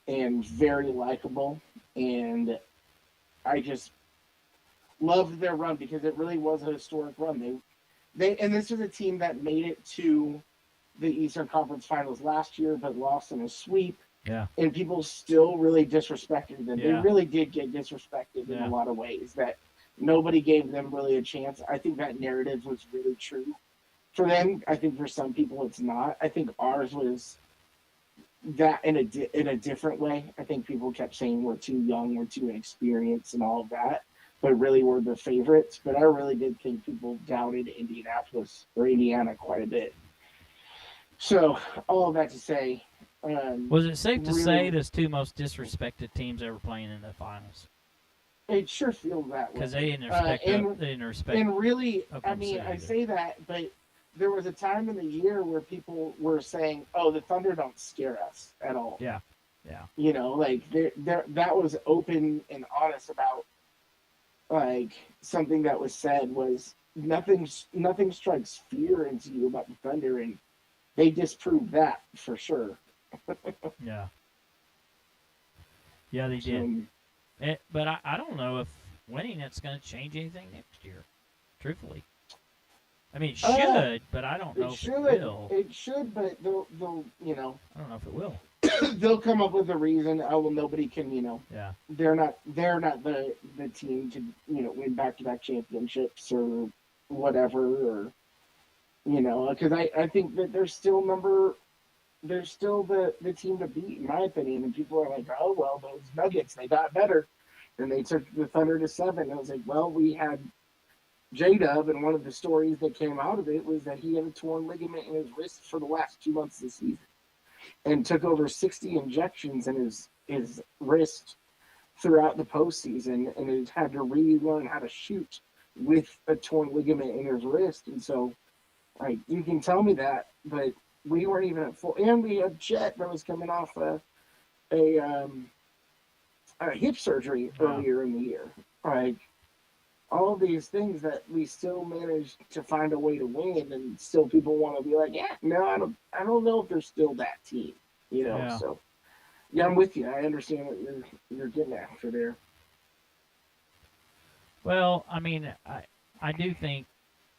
and very likable. And I just loved their run because it really was a historic run. And this was a team that made it to the Eastern Conference Finals last year, but lost in a sweep. Yeah. And people still really disrespected them. Yeah. They really did get disrespected in a lot of ways, that nobody gave them really a chance. I think that narrative was really true for them. I think for some people it's not. I think ours was that in a different way. I think people kept saying we're too young, we're too inexperienced and all of that, but really we're the favorites. But I really did think people doubted Indianapolis or Indiana quite a bit. So all of that to say, was it safe to say there's two most disrespected teams ever playing in the finals? It sure feels that way. Because they didn't respect. And really, I mean, I say that, but there was a time in the year where people were saying, "Oh, the Thunder don't scare us at all." Yeah, yeah. You know, like that was open and honest about, like, something that was said was nothing strikes fear into you about the Thunder, and they disproved that for sure. Yeah. Yeah, they did. But I don't know if winning it's going to change anything next year, truthfully. I mean, it should, but I don't know if it will. It should, but they'll I don't know if it will. They'll come up with a reason. Oh, well, nobody can, Yeah. They're not the team to, win back-to-back championships or whatever, or, because I think that they're still the team to beat, in my opinion. And people are like, oh, well, those Nuggets, they got better. And they took the Thunder to 7. And I was like, well, we had J-Dub, and one of the stories that came out of it was that he had a torn ligament in his wrist for the last 2 months of the season and took over 60 injections in his wrist throughout the postseason, and he had to relearn how to shoot with a torn ligament in his wrist. And so, like, you can tell me that, but we weren't even at full. And we had Chet that was coming off a hip surgery earlier in the year. Like, all these things that we still managed to find a way to win, and still people want to be like, yeah, no, I don't know if they're still that team, Yeah. So, yeah, I'm with you. I understand what you're getting after there. Well, I mean, I do think,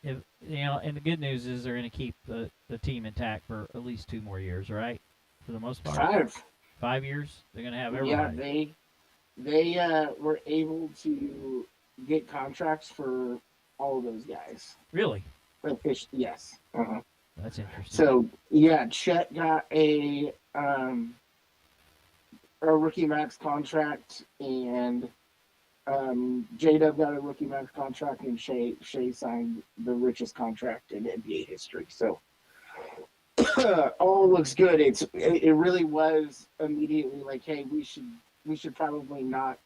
if and the good news is they're going to keep the team intact for at least 2 more years, right? For the most part. 5 years. They're going to have everybody. Yeah, they were able to get contracts for all of those guys. Really? Yes. Uh-huh. That's interesting. So yeah, Chet got a rookie max contract, and J-Dub got a rookie max contract, and Shea signed the richest contract in NBA history. So all looks good. It really was immediately like, hey, we should probably not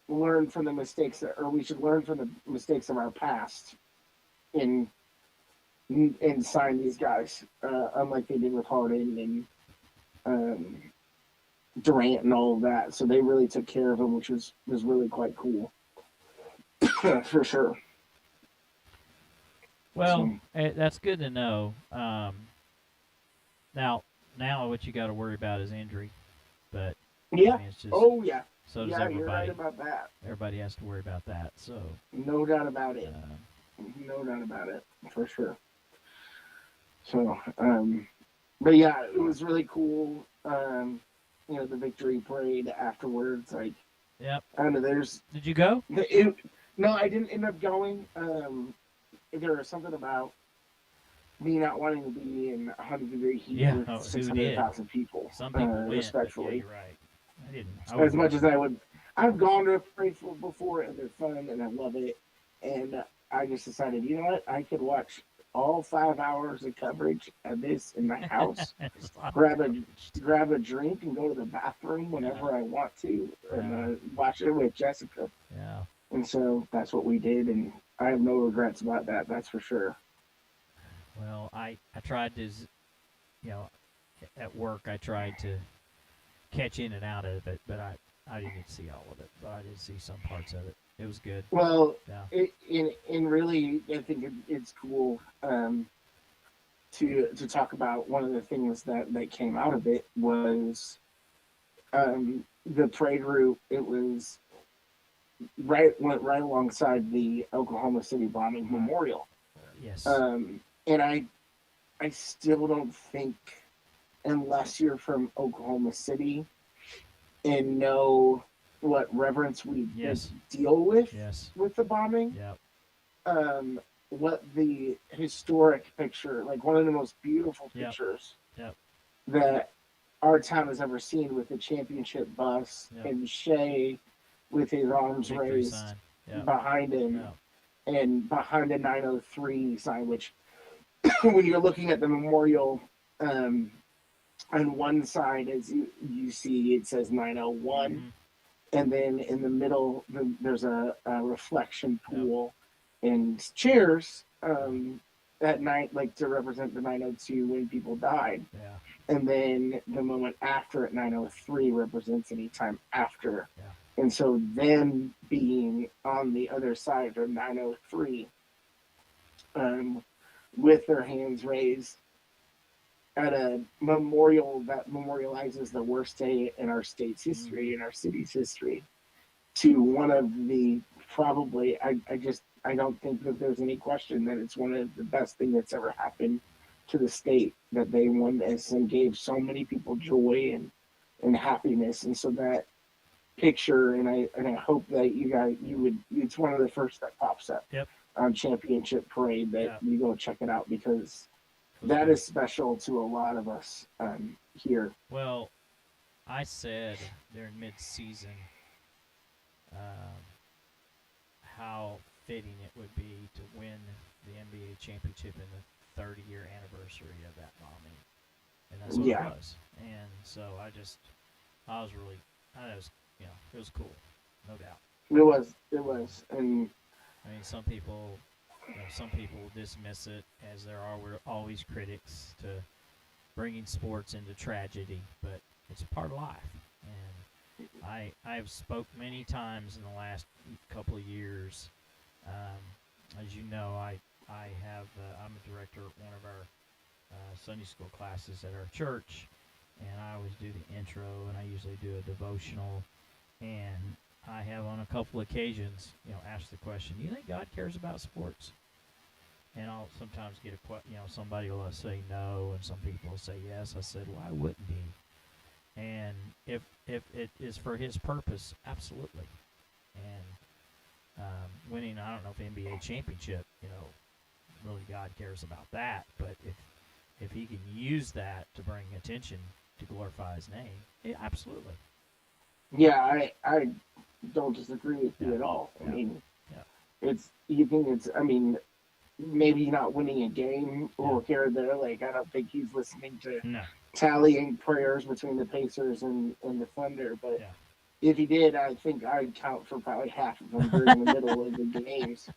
learn from the mistakes, or we should learn from the mistakes of our past and sign these guys, unlike they did with Harden and Durant and all of that. So they really took care of them, which was really quite cool. For sure. Well, that's good to know. Now what you got to worry about is injury, but yeah, I mean, it's just, so does everybody. You're right about that. Everybody has to worry about that. So no doubt about it. No doubt about it, for sure. So, but yeah, it was really cool. The victory parade afterwards, like, yep. I don't know. Did you go? No, I didn't end up going. There was something about me not wanting to be in 100-degree heat with 600,000 people. Some people went, respectfully. Yeah, you're right. I didn't. As much as I would. I've gone to a parade before, and they're fun, and I love it. And I just decided, you know what? I could watch all 5 hours of coverage of this in my house, grab a drink, and go to the bathroom whenever I want to, and watch it with Jessica. Yeah. And so that's what we did, and I have no regrets about that. That's for sure. Well, I tried to, at work I tried to catch in and out of it, but I didn't get to see all of it, but I did see some parts of it. It was good. Well, yeah. In really, I think it's cool to talk about. One of the things that came out of it was The parade route, it was went right alongside the Oklahoma City bombing memorial. Yes. And I still don't think, unless you're from Oklahoma City and know what reverence we deal with the bombing, what the historic picture, like one of the most beautiful pictures that our town has ever seen, with the championship bus and Shea with his arms raised behind him, and behind the 903 sign, which when you're looking at the memorial, on one side, as you see, it says 901, and then in the middle there's a reflection pool and chairs at night, like to represent the 902 when people died. And then the moment after at 903 represents any time after. And so them being on the other side of 903, with their hands raised at a memorial that memorializes the worst day in our state's history, in our city's history, to one of the probably, I don't think that there's any question that it's one of the best things that's ever happened to the state, that they won this and gave so many people joy and happiness. And so that picture, and I hope that it's one of the first that pops up on Championship Parade, that you go check it out, because that is special to a lot of us here. Well, I said during mid-season how fitting it would be to win the NBA championship in the 30-year anniversary of that bombing, and that's what it was. And so I thought it was cool, no doubt. It was, and I mean, some people dismiss it, as there are always critics to bringing sports into tragedy, but it's a part of life. And I've spoke many times in the last couple of years. As you know, I'm a director at one of our Sunday school classes at our church, and I always do the intro, and I usually do a devotional, and I have on a couple occasions, asked the question, do you think God cares about sports? And I'll sometimes get somebody will say no, and some people will say yes. I said, why wouldn't he? And if it is for his purpose, absolutely. And winning, I don't know if NBA championship, really God cares about that, but if he can use that to bring attention to glorify his name, absolutely. Yeah, I don't disagree with you at all. I mean, I mean, maybe not winning a game or here or there. Like, I don't think he's listening to tallying prayers between the Pacers and the Thunder. But if he did, I think I'd count for probably half of them during the middle of the games.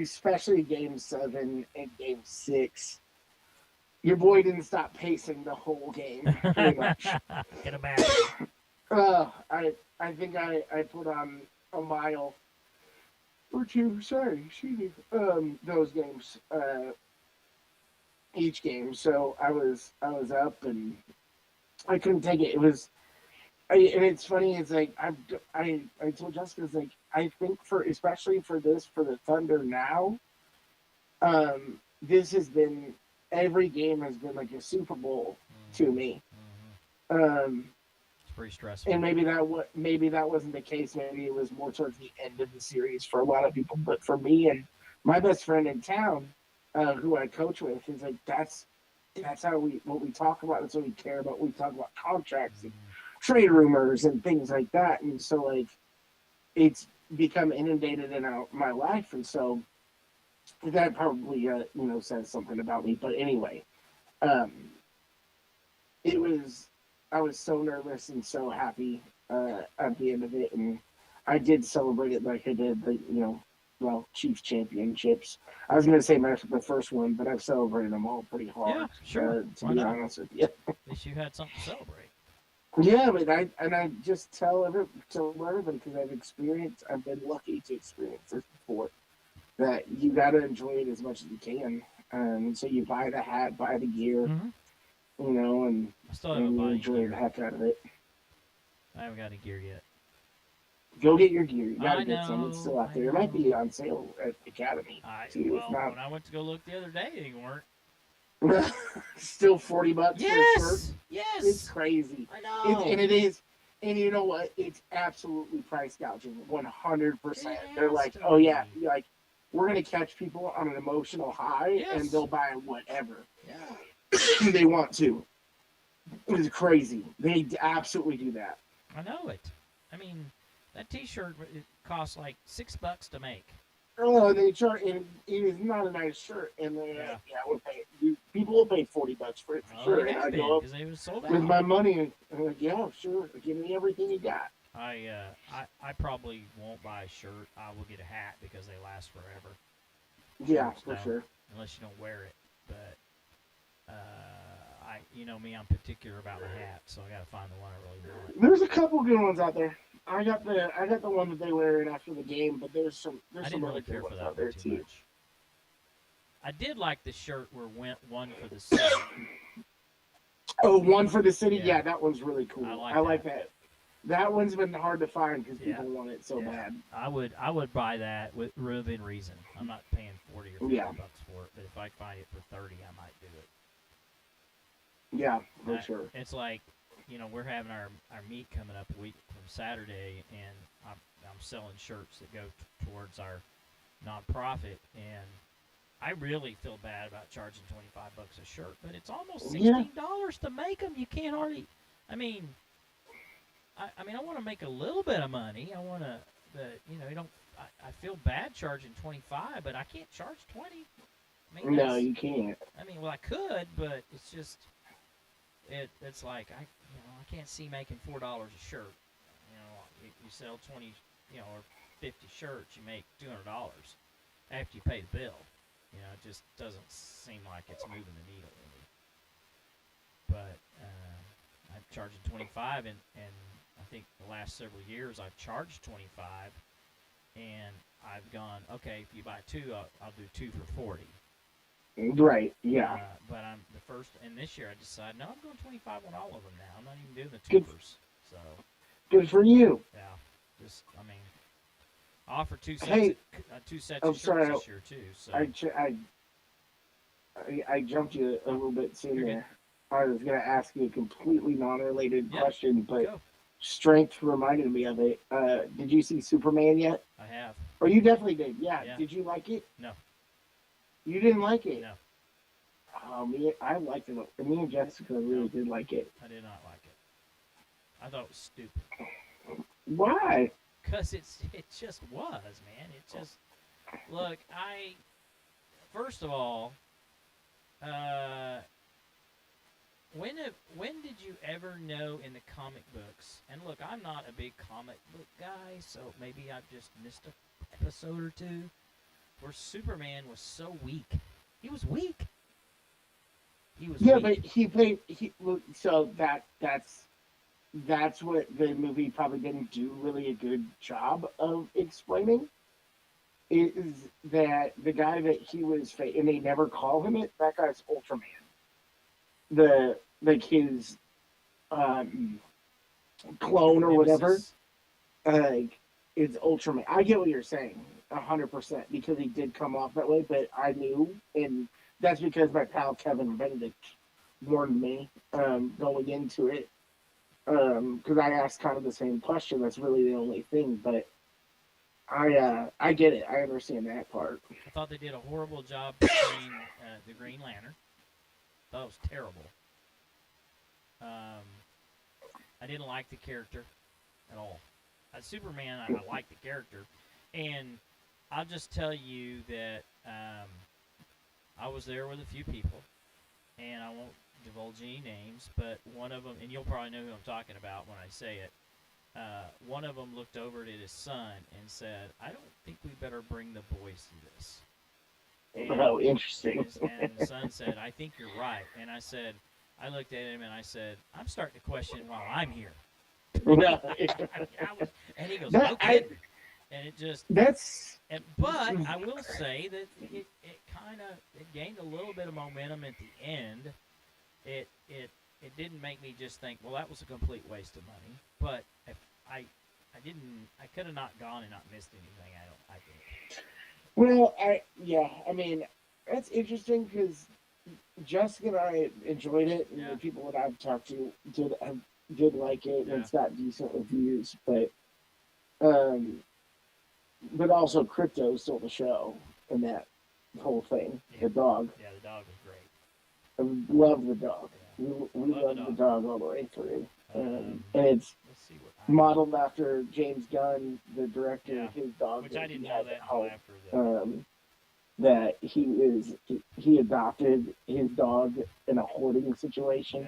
Especially Game 7 and Game 6. Your boy didn't stop pacing the whole game, pretty much. Get a match. I think I put on a mile or two. Sorry, those games, each game. So I was up and I couldn't take it. It was, and it's funny. It's like I told Jessica, it's like, I think especially for the Thunder now, this has been, every game has been like a Super Bowl to me. It's pretty stressful. And maybe that wasn't the case. Maybe it was more towards the end of the series for a lot of people. But for me and my best friend in town, who I coach with, is like, that's how what we talk about. That's what we care about. We talk about contracts and trade rumors and things like that. And so, like, it's become inundated in my life. And so that probably says something about me. But anyway, I was so nervous and so happy at the end of it, and I did celebrate it like I did the Chiefs championships. I was going to say the first one, but I've celebrated them all pretty hard. Yeah, sure. To be honest with you. At least you had something to celebrate. Yeah, but I just tell everybody, because I've been lucky to experience this before, that you got to enjoy it as much as you can. So you buy the hat, buy the gear, Mm-hmm. and I still haven't you bought any enjoy gear. the heck out of it. I haven't got any gear yet. Go get your gear. You gotta I get some. It's still out there. It know. might be on sale at Academy. When I went to go look the other day, they weren't. Still $40 for a shirt. Yes. It's crazy. I know. And it is. And you know what? It's absolutely price gouging. 100%. They're like, oh yeah, like we're gonna catch people on an emotional high, and they'll buy whatever they want to. It's crazy. They absolutely do that. I know it. I mean, that T-shirt it costs like $6 to make. Oh, they charge, and it is not a nice shirt. And we'll pay. People will pay $40 for it for sure. And I go up they were sold out. With my money, and I'm like, yeah, sure, give me everything you got. I probably won't buy a shirt. I will get a hat because they last forever. Yeah, for sure. Unless you don't wear it, but you know me, I'm particular about the hat, so I got to find the one I really want. There's a couple good ones out there. I got the one that they wear in after the game, but there's some really other good ones out there too. Much. I did like the shirt where went one for the city. Oh, one for the city? Yeah, that one's really cool. I like that. That one's been hard to find because people want it so bad. I would buy that within reason. I'm not paying $40 or $50 for it, but if I find it for $30, I might do it. Yeah, for sure. It's like, we're having our meet coming up a week from Saturday, and I'm selling shirts that go towards our nonprofit, and I really feel bad about charging $25 a shirt, but it's almost $16 to make them. You can't hardly. I mean, I want to make a little bit of money. I want to, you don't. I feel bad charging $25, but I can't charge $20. I mean, no, you can't. I mean, well, I could, but it's just. It's like I can't see making $4 a shirt. You sell 20, or 50 shirts, you make $200 after you pay the bill. It just doesn't seem like it's moving the needle really. But I'm charging $25, and I think the last several years I've charged $25, and I've gone, okay, if you buy two, I'll do two for $40. Right, yeah. But I'm the first, and this year I decided, no, I'm going 25 on all of them now. I'm not even doing the twos. So good for you. Yeah, I offer two sets of shirts this year too. So I jumped you a little bit soon there. I was going to ask you a completely non-related question, but strength reminded me of it. Did you see Superman yet? I have. Oh, you definitely did. Yeah. Did you like it? No. You didn't like it? No. Oh, I liked it. Me and Jessica really did like it. I did not like it. I thought it was stupid. Why? Because it just was, man. It just look. First of all, when did you ever know in the comic books? And look, I'm not a big comic book guy, so maybe I've just missed an episode or two. Where Superman was so weak. He was weak. Yeah, but he played. So that's what the movie probably didn't do really a good job of explaining. Is that the guy that he was, and they never call him it. That guy's Ultraman. His clone or whatever. It's Ultraman. I get what you're saying. 100% because he did come off that way, but I knew, and that's because my pal Kevin Benedict warned me going into it because I asked kind of the same question. That's really the only thing, but I get it. I understand that part. I thought they did a horrible job portraying the Green Lantern. That was terrible. I didn't like the character at all. Superman, I like the character, and I'll just tell you that I was there with a few people, and I won't divulge any names, but one of them, and you'll probably know who I'm talking about when I say it, one of them looked over at his son and said, I don't think we better bring the boys to this. And, interesting. And the son said, I think you're right. And I looked at him and I said, I'm starting to question while I'm here. And he goes, no kidding. And it just... That's... But I will say that it it gained a little bit of momentum at the end. It didn't make me just think, well, that was a complete waste of money. But if I could have not gone and not missed anything. I think. Well, I mean, that's interesting because Jessica and I enjoyed it, and the people that I've talked to did like it, and it's got decent reviews, but also Crypto stole the show in that whole thing. The dog. Yeah, the dog was great. I love the dog. Yeah. We love the dog all the way through. And it's modeled after James Gunn, the director of his dog. Which I didn't know that until after that he adopted his dog in a hoarding situation.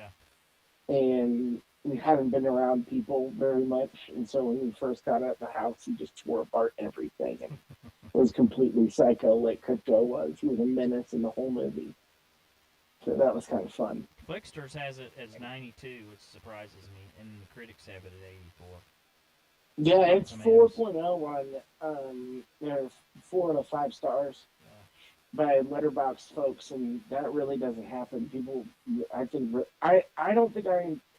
Yeah. And we hadn't been around people very much, and so when he first got out the house, he just tore apart everything and was completely psycho like Crypto was. He was a menace in the whole movie. So that was kind of fun. Flicksters has it as 92, which surprises me, and the critics have it at 84. Yeah, it's 4.0 on 4 out of 5 stars by Letterboxd folks, and that really doesn't happen. People, I think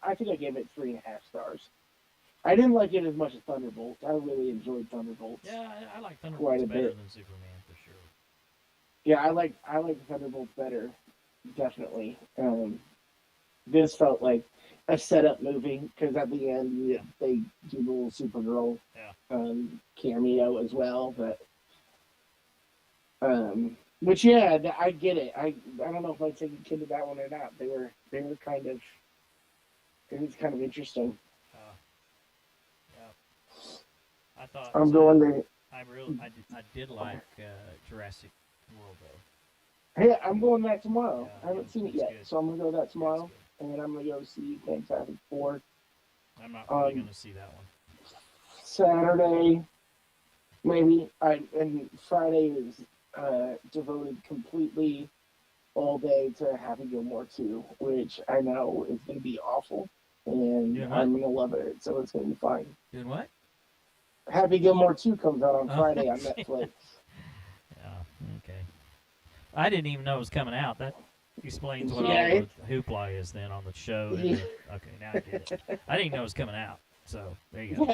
I think I gave it 3.5 stars. I didn't like it as much as Thunderbolts. I really enjoyed Thunderbolts. Yeah, I like Thunderbolts better than Superman for sure. Yeah, I like Thunderbolts better, definitely. This felt like a setup movie because at the end they do the little Supergirl cameo as well, but which I get it. I don't know if I'd take a kid to that one or not. They were kind of, it was kind of interesting. I thought I'm going to. I did like Jurassic World though. Hey, I'm going that tomorrow. I haven't seen it yet, so I'm gonna go that tomorrow, and then I'm gonna go see Fantastic Four. I'm not really gonna see that one. Saturday, maybe. And Friday is devoted completely all day to Happy Gilmore 2, which I know is gonna be awful, and I'm gonna love it. So it's gonna be fine. Doing what? Happy Gilmore 2 comes out on Friday on Netflix. Yeah, okay. I didn't even know it was coming out. That explains what all the hoopla is then on the show. Okay, now I get it. I didn't even know it was coming out. So, there you go.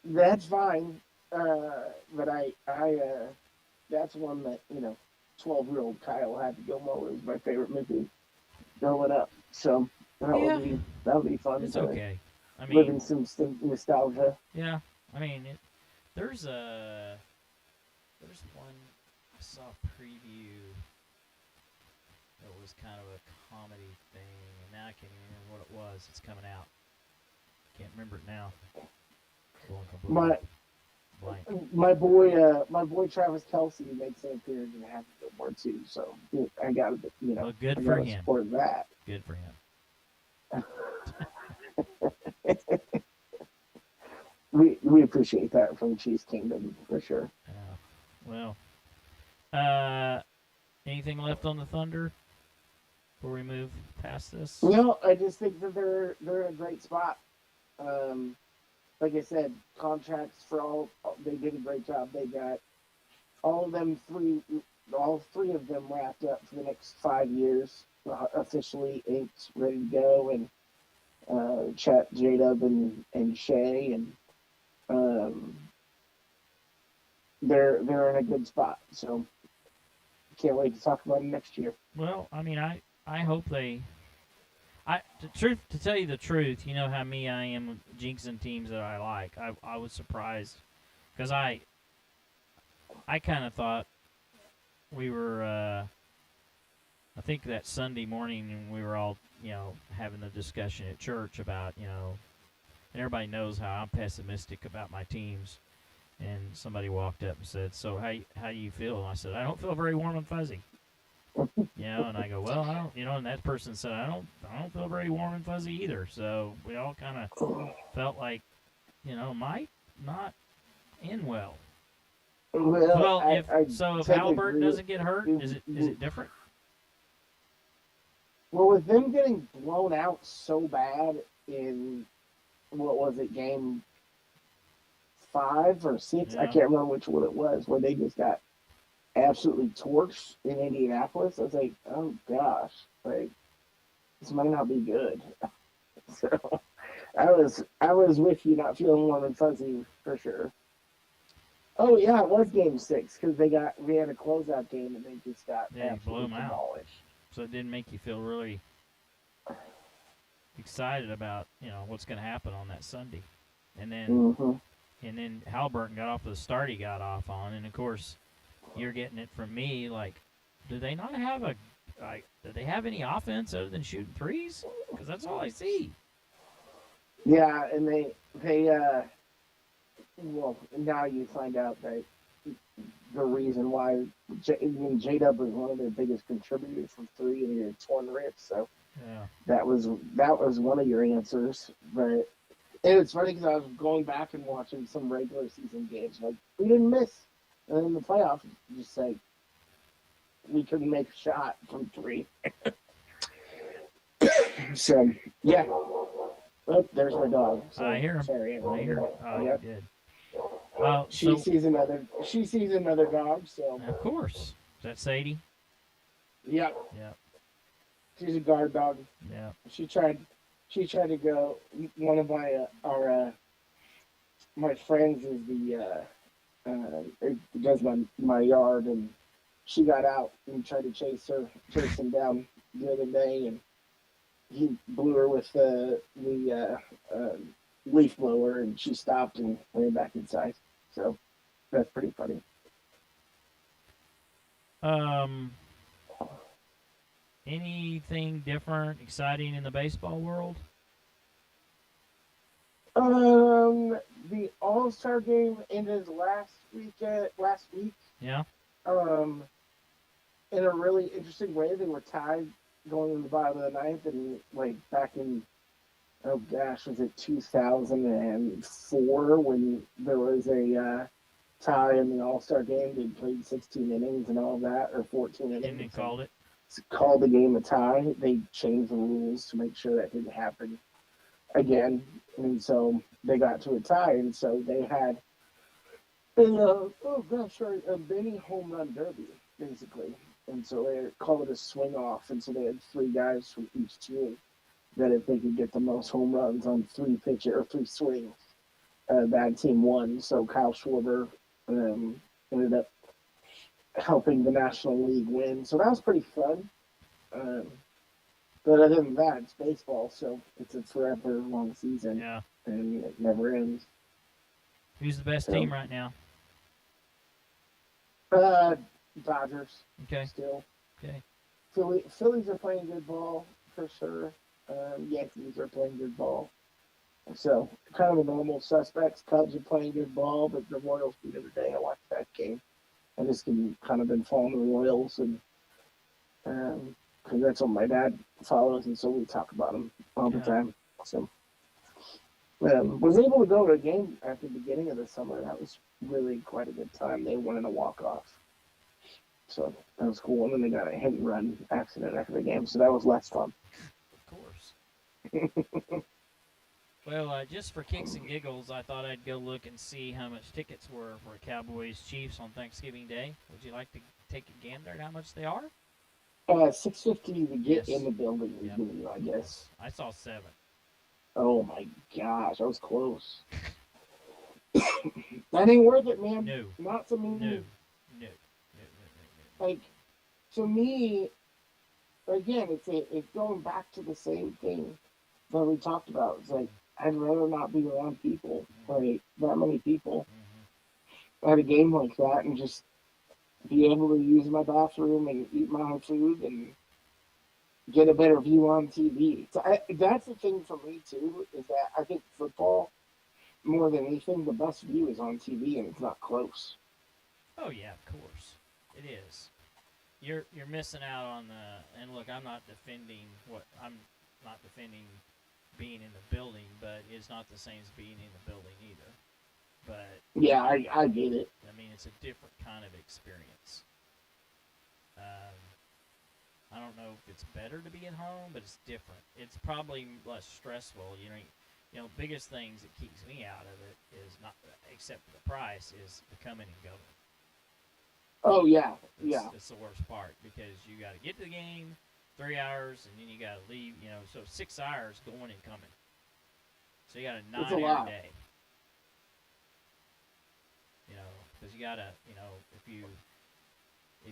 That's fine. But I that's one that, 12-year-old Kyle Happy Gilmore was my favorite movie growing up. So, that would be fun. It's okay. I mean, living some nostalgia. Yeah. I mean, there's one, I saw a preview that was kind of a comedy thing, and now I can't even remember what it was. It's coming out. Can't remember it now. My boy Travis Kelce makes an appearance in Happy Gilmore too, so I got to, well, good for him. Support that. Good for him. We appreciate that from Cheese Kingdom for sure. Well, anything left on the Thunder before we move past this? No, I just think that they're in a great spot. Like I said, contracts for all, they did a great job. They got all three of them wrapped up for the next 5 years, officially inked, ready to go, and Chet, J-Dub, and Shay, and they're in a good spot. So can't wait to talk about it next year. Well, I mean, I hope they. To tell you the truth, you know how I am jinxing teams that I like. I was surprised because I kind of thought we were. I think that Sunday morning we were all having the discussion at church about and everybody knows how I'm pessimistic about my teams. And somebody walked up and said, "So how do you feel?" And I said, "I don't feel very warm and fuzzy." And I go, "Well, I don't," and that person said, "I don't feel very warm and fuzzy either." So we all kind of felt like, might not end well. Well, if Halliburton doesn't get hurt, is it different? Well, with them getting blown out so bad in what was it, game 5 or 6? I can't remember which one it was, where they just got absolutely torched in Indianapolis, I was like, oh gosh, like this might not be good. So I was with you, not feeling warm and fuzzy for sure. Oh yeah, it was Game 6 because we had a closeout game and they just got Yeah, you blew absolutely them out. demolished. So it didn't make you feel really excited about what's going to happen on that Sunday, and then Mm-hmm. and then Halliburton got off the start he got off on, and of course you're getting it from me like, do they not have do they have any offense other than shooting threes? Because that's all I see. Yeah, and they well, now you find out that the reason why J-Dub was one of their biggest contributors from three and he had torn wrist, so Yeah. that was one of your answers. But and it's funny because I was going back and watching some regular season games, like we didn't miss, and then in the playoffs, just like we couldn't make a shot from three. So yeah, oh, there's my dog. So, I hear him. Sorry, I hear him. Oh, yep. you did. She sees another. She sees another dog. So of course, is that Sadie? yep, Yeah. she's a guard dog. Yeah. She tried. She tried to go. One of my friends is does my yard, and she got out and tried to chase him down the other day, and he blew her with the leaf blower, and she stopped and ran back inside. So that's pretty funny. Anything different, exciting in the baseball world? The All-Star game ended last week. Yeah. Um, in a really interesting way, they were tied going in the bottom of the ninth, and like back in oh gosh, was it 2004 when there was a tie in the All-Star game? They played 16 innings and all that, or 14 innings. And they called it. Called the game a tie. They changed the rules to make sure that didn't happen again, and so they got to a tie, and so they had a mini home run derby basically, and so they called it a swing off, and so they had three guys from each team that if they could get the most home runs on three swings, that team won. So Kyle Schwarber ended up helping the National League win, so that was pretty fun. But other than that, it's baseball, so it's a forever long season. Yeah. And it never ends. Who's the best team right now? Dodgers. Okay. Still. Okay. Phillies are playing good ball for sure. Yankees are playing good ball. So kind of the normal suspects. Cubs are playing good ball, but the Royals beat them today. I watched that game. I just kind of been following the Royals, and because that's what my dad follows, and so we talk about them all the time. So was able to go to a game at the beginning of the summer. That was really quite a good time. They won in a walk-off. So that was cool. And then they got a hit and run accident after the game, so that was less fun. Of course. Well, just for kicks and giggles, I thought I'd go look and see how much tickets were for Cowboys-Chiefs on Thanksgiving Day. Would you like to take a gander at how much they are? $6.50 to get in the building is giving you, I guess. I saw $7. Oh my gosh, I was close. That ain't worth it, man. No. Not to me. No. Like, to me, again, it's going back to the same thing that we talked about. It's like, I'd rather not be around people, like that many people, at a game like that, and just be able to use my bathroom and eat my own food and get a better view on TV. So that's the thing for me too, is that I think football, more than anything, the best view is on TV, and it's not close. Oh yeah, of course, it is. You're missing out on the, and look, I'm not defending being in the building, but it's not the same as being in the building either. But yeah, I get it. I mean, it's a different kind of experience. I don't know if it's better to be at home, but it's different. It's probably less stressful. Biggest things that keeps me out of it is not, except for the price, is the coming and going. Oh yeah, yeah. It's the worst part because you got to get to the game 3 hours and then you got to leave. So 6 hours going and coming. So you got a It's a 9-hour lot. day. Because you gotta, if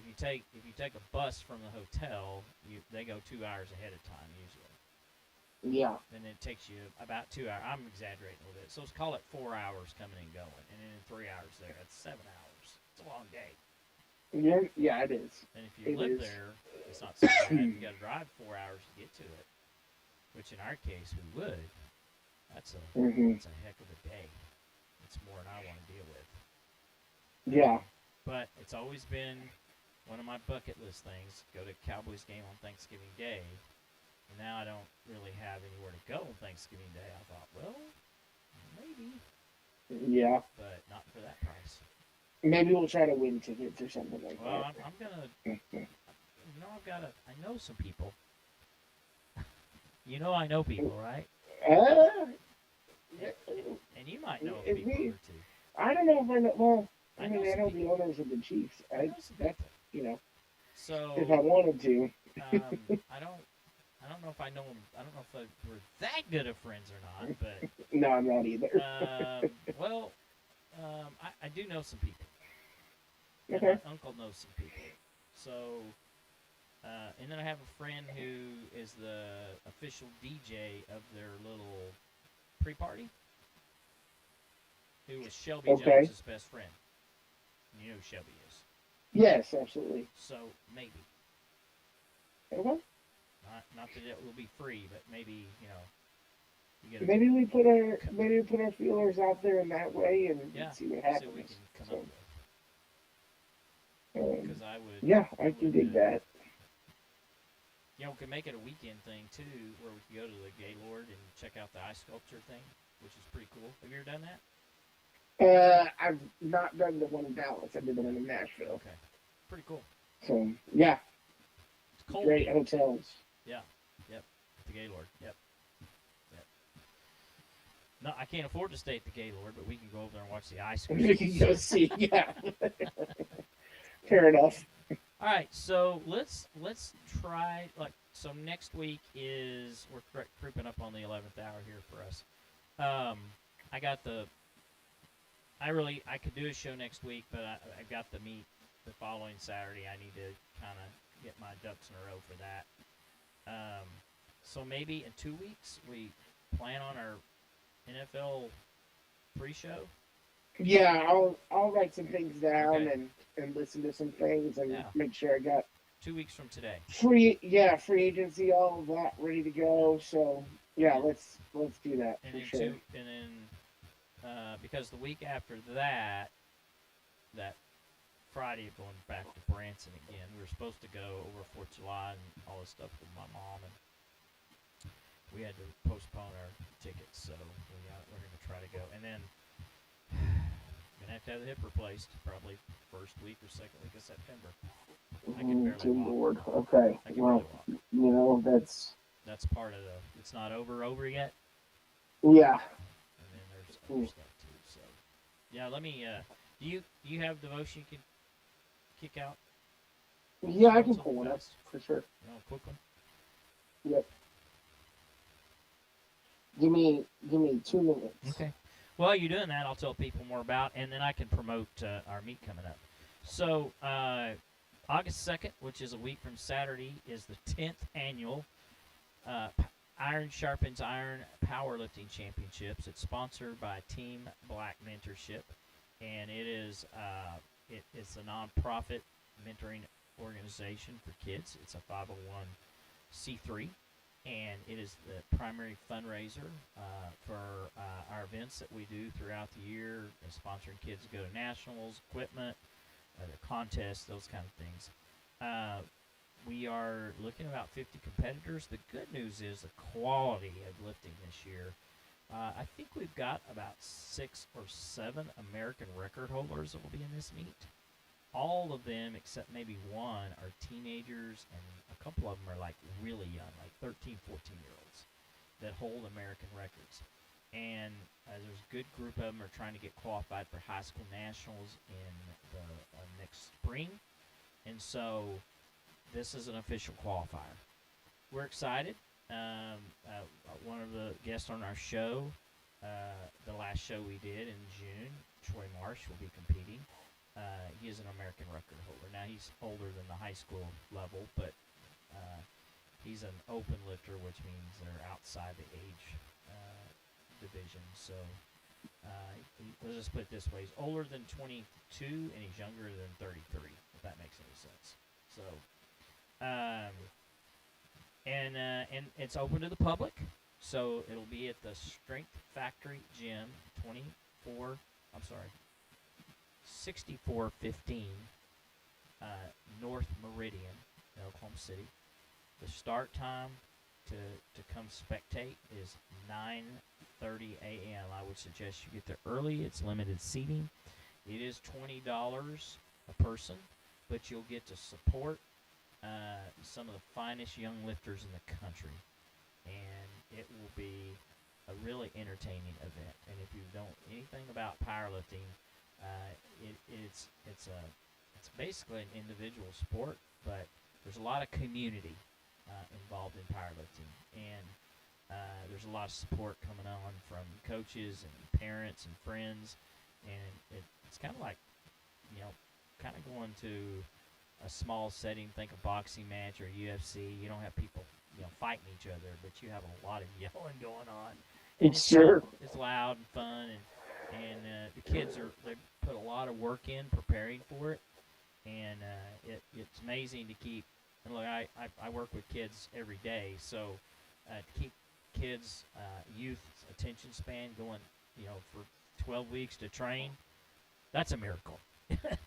you take a bus from the hotel, they go 2 hours ahead of time usually. Yeah. And it takes you about 2 hours. I'm exaggerating a little bit. So let's call it 4 hours coming and going, and then 3 hours there. That's 7 hours. It's a long day. Yeah, it is. And if you live there, it's not so bad. You got to drive 4 hours to get to it, which in our case we would. That's a heck of a day. It's more than I want to deal with. Yeah. But it's always been one of my bucket list things. Go to Cowboys game on Thanksgiving Day. And now I don't really have anywhere to go on Thanksgiving Day. I thought, well, maybe. Yeah. But not for that price. Maybe we'll try to win tickets or something like that. Well, I'm gonna. I know some people. I know people, right? And you might know people or two. I don't know if I know. Well, I know the owners of the Chiefs. So if I wanted to. I don't know if I know them. I don't know if we're that good of friends or not, but no, I'm not either. I do know some people. Okay. My uncle knows some people. So, and then I have a friend who is the official DJ of their little pre-party, who was Shelby Jones's best friend. You know who Shelby is. Yes, absolutely. So, maybe. Okay. Not that it will be free, but maybe, maybe we put our feelers out there in that way and see what happens. See what we can come up with. Because I can dig that. We can make it a weekend thing too, where we can go to the Gaylord and check out the ice sculpture thing, which is pretty cool. Have you ever done that? I've not done the one in Dallas. I did the one in Nashville. Okay, pretty cool. So yeah, it's cold. Great hotels. Yeah. Yep. At the Gaylord. Yep. No, I can't afford to stay at the Gaylord, but we can go over there and watch the ice. We can go see. Yeah. Fair enough. All right, so let's try so next week we're creeping up on the 11th hour here for us. I could do a show next week, but I got the meet the following Saturday. I need to kind of get my ducks in a row for that. So maybe in 2 weeks we plan on our NFL pre-show. Yeah, I'll write some things down and listen to some things and make sure I got 2 weeks from today. Free agency, all of that ready to go. So let's do that and for then sure. And then because the week after that Friday going back to Branson again, we were supposed to go over 4th of July and all this stuff with my mom, and we had to postpone our tickets. So we're going to try to go, and then. Gonna have to have the hip replaced, probably first week or second week of September. I can barely walk. Lord. Okay. Well, that's part of it's not over yet. Yeah. And then there's other stuff too. So, let me. Do you have devotion you can kick out? Yeah, I can pull one up for sure. A quick one. Yep. Give me 2 minutes. Okay. While you're doing that, I'll tell people more about, and then I can promote our meet coming up. So, August 2nd, which is a week from Saturday, is the 10th annual Iron Sharpens Iron Powerlifting Championships. It's sponsored by Team Black Mentorship, and it's a nonprofit mentoring organization for kids. It's a 501c3. And it is the primary fundraiser for our events that we do throughout the year, sponsoring kids to go to nationals, equipment, the contests, those kind of things. We are looking at about 50 competitors. The good news is the quality of lifting this year. I think we've got about 6 or 7 American record holders that will be in this meet. All of them, except maybe one, are teenagers, and a couple of them are really young, like 13, 14-year-olds that hold American records. and there's a good group of them are trying to get qualified for high school nationals in the next spring, and so this is an official qualifier. We're excited. One of the guests on our show, the last show we did in June, Troy Marsh, will be competing. He is an American record holder. Now, he's older than the high school level, but he's an open lifter, which means they're outside the age division. So let's just put it this way. He's older than 22, and he's younger than 33, if that makes any sense. So, and it's open to the public. So it'll be at the Strength Factory Gym, 6415 North Meridian in Oklahoma City. The start time to come spectate is 9:30 a.m. I would suggest you get there early. It's limited seating. It is $20 a person, but you'll get to support some of the finest young lifters in the country, and it will be a really entertaining event. And if you don't know anything about powerlifting, it's basically an individual sport, but there's a lot of community involved in powerlifting, and there's a lot of support coming on from coaches and parents and friends, and it's kind of like, kind of going to a small setting. Think a boxing match or UFC. You don't have people, fighting each other, but you have a lot of yelling going on. It's sure. It's loud and fun, and the kids they put a lot of work in preparing for it, and it's amazing to keep. And look, I work with kids every day, so to keep kids, youth's attention span going, for 12 weeks to train, that's a miracle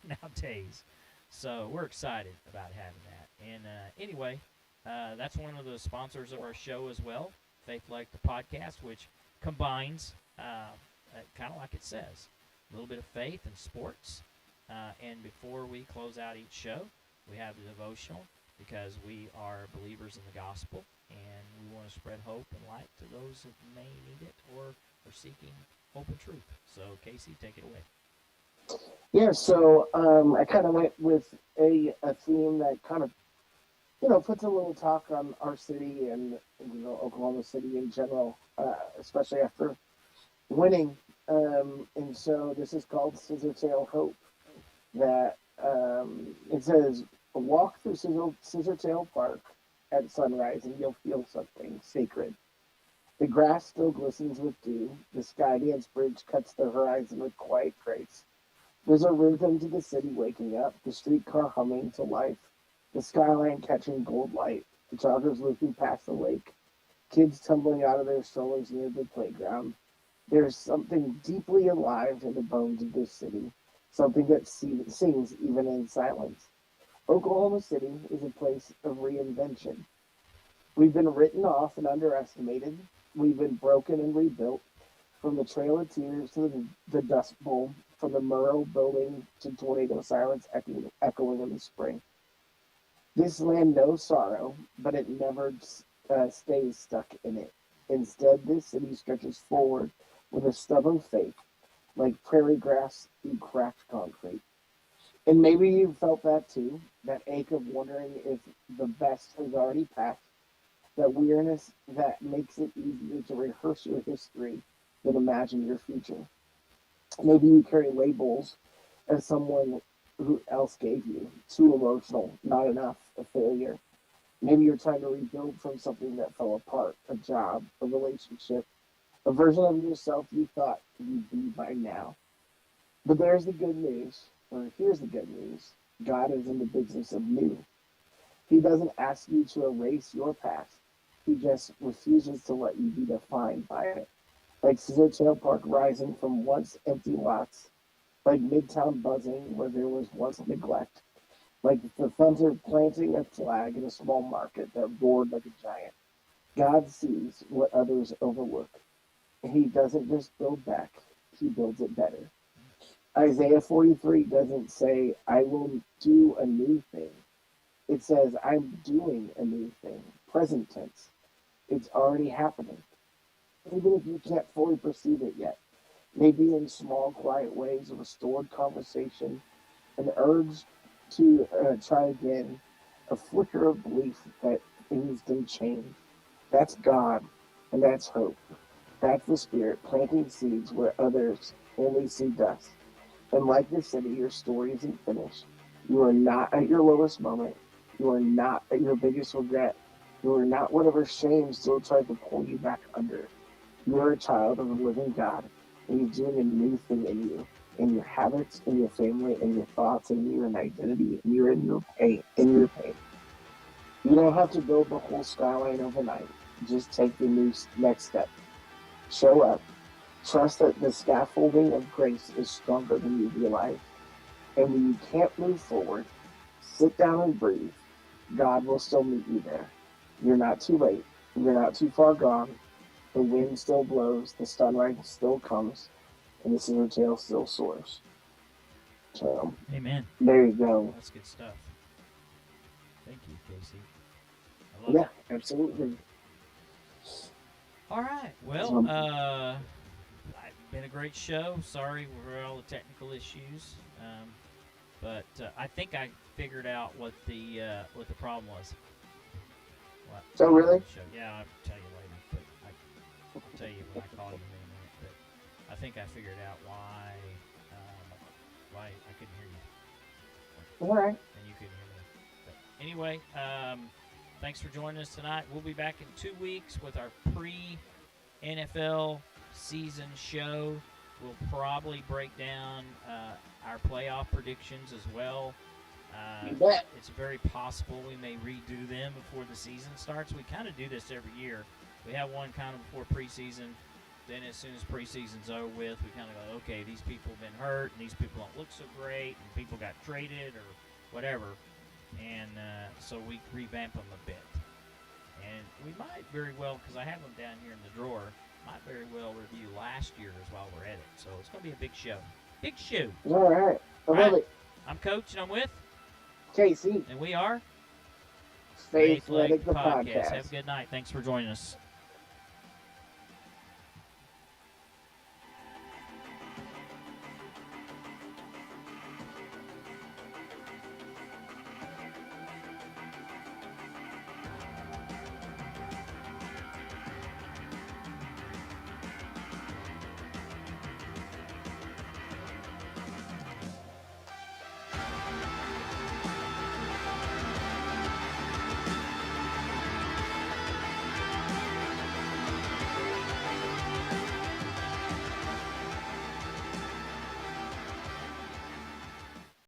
nowadays. So we're excited about having that. And anyway, that's one of the sponsors of our show as well, Faithletic The Podcast, which combines, kind of like it says, a little bit of faith and sports. And before we close out each show, we have the devotional, because we are believers in the gospel, and we want to spread hope and light to those that may need it or are seeking hope and truth. So, Casey, take it away. Yeah, so I kind of went with a theme that kind of, puts a little talk on our city and, Oklahoma City in general, especially after winning. And so this is called Scissortail Hope. That it says, walk through Scissortail Park at sunrise and you'll feel something sacred. The grass still glistens with dew. The Skydance Bridge cuts the horizon with quiet grace. There's a rhythm to the city waking up, the streetcar humming to life, the skyline catching gold light, the joggers looping past the lake, kids tumbling out of their strollers near the playground. There's something deeply alive in the bones of this city, something that sings even in silence. Oklahoma City is a place of reinvention. We've been written off and underestimated. We've been broken and rebuilt, from the Trail of Tears to the Dust Bowl, from the Murrow building to tornado silence echoing in the spring. This land knows sorrow, but it never stays stuck in it. Instead, this city stretches forward with a stubborn faith, like prairie grass through cracked concrete. And maybe you felt that too, that ache of wondering if the best has already passed, that weariness that makes it easier to rehearse your history than imagine your future. Maybe you carry labels as someone who else gave you, too emotional, not enough, a failure. Maybe you're trying to rebuild from something that fell apart, a job, a relationship, a version of yourself you thought you'd be by now. But there's the good news, or here's the good news. God is in the business of new. He doesn't ask you to erase your past. He just refuses to let you be defined by it. Like Scissortail Park rising from once empty lots, like Midtown buzzing where there was once neglect, like the thunder planting a flag in a small market that roared like a giant. God sees what others overlook. He doesn't just build back, he builds it better. Isaiah 43 doesn't say, I will do a new thing. It says, I'm doing a new thing. Present tense. It's already happening. even if you can't fully perceive it yet. Maybe in small, quiet ways, a restored conversation, an urge to try again, a flicker of belief that things can change. That's God, and that's hope. That's the Spirit planting seeds where others only see dust. And like the city, your story isn't finished. You are not at your lowest moment. You are not at your biggest regret. You are not whatever shame still tries to pull you back under. You are a child of the living God, and He's doing a new thing in you, in your habits, in your family, in your thoughts, in your identity, and you're in your pain. In your pain, you don't have to build the whole skyline overnight. Just take the next step. Show up. Trust that the scaffolding of grace is stronger than you realize. And when you can't move forward, sit down and breathe. God will still meet you there. You're not too late. You're not too far gone. The wind still blows, the sunrise still comes, and the silver tail still soars. So, Amen. there you go. That's good stuff. Thank you, Casey. I love it. Absolutely. All right. Well, been a great show. Sorry for all the technical issues, but I think I figured out what the problem was. So really? Yeah, I'll tell you later, but I'll tell you when I call you in a minute. But I think I figured out why I couldn't hear you. All right. And you couldn't hear me. But anyway, thanks for joining us tonight. We'll be back in 2 weeks with our pre-NFL season show. We'll probably break down our playoff predictions as well. It's very possible we may redo them before the season starts. We kind of do this every year. We have one kind of before preseason. Then as soon as preseason's over with, we kind of go, okay, these people have been hurt, and these people don't look so great, and people got traded or whatever. And so we revamp them a bit. And we might very well, because I have them down here in the drawer, might very well review last year's while we're at it. So it's going to be a big show. Big show. All right. I love it. I'm Coach, and I'm with Casey. And we are Faithletic The Podcast. Have a good night. Thanks for joining us.